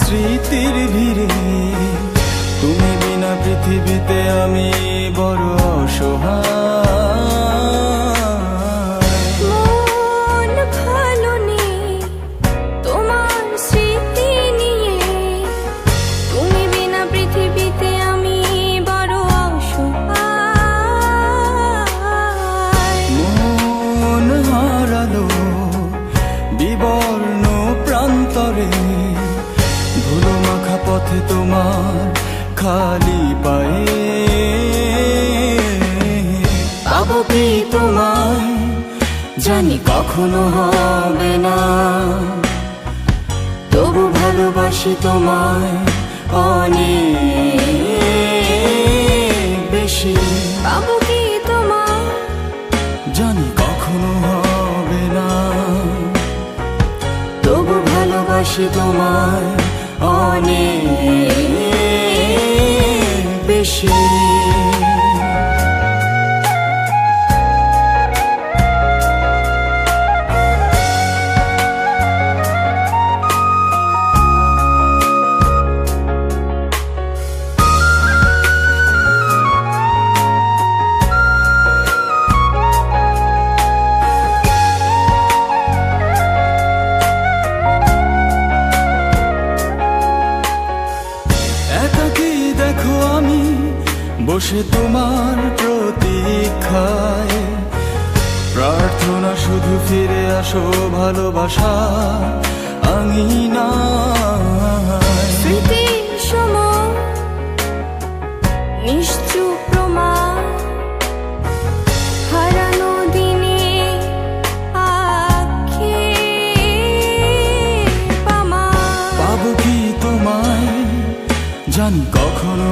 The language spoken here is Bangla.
স্মৃতির ভিড়ে, তুমি বিনা পৃথিবীতে আমি বড় অসহায়। মন ভালো নেই তোমার স্মৃতি নিয়ে, তুমি বিনা পৃথিবীতে আমি বড় অসহায়। মন হারালো বিবর্ণ প্রান্তরে, ধুলো মাখা পথে তোমার খালি পায়ে। পাবো কি তোমায় জানি কখনো হবে না, তবু ভালোবাসি তোমায় অনেক বেশি। পাবো কি তোমায় জানি কখনো হবে না, তবু ভালোবাসি তোমায় অনেক বেশি। একাকী দেখো আমি বসে তোমার প্রতীক্ষায়, প্রার্থনা শুধু ফিরে আসো ভালোবাসা আঙিনায়। স্মৃতির সময় নিশ্চুপ প্রমাণ, হারানো দিনে আক্ষেপ আমার। পাবো কি তোমায় জানি কখনো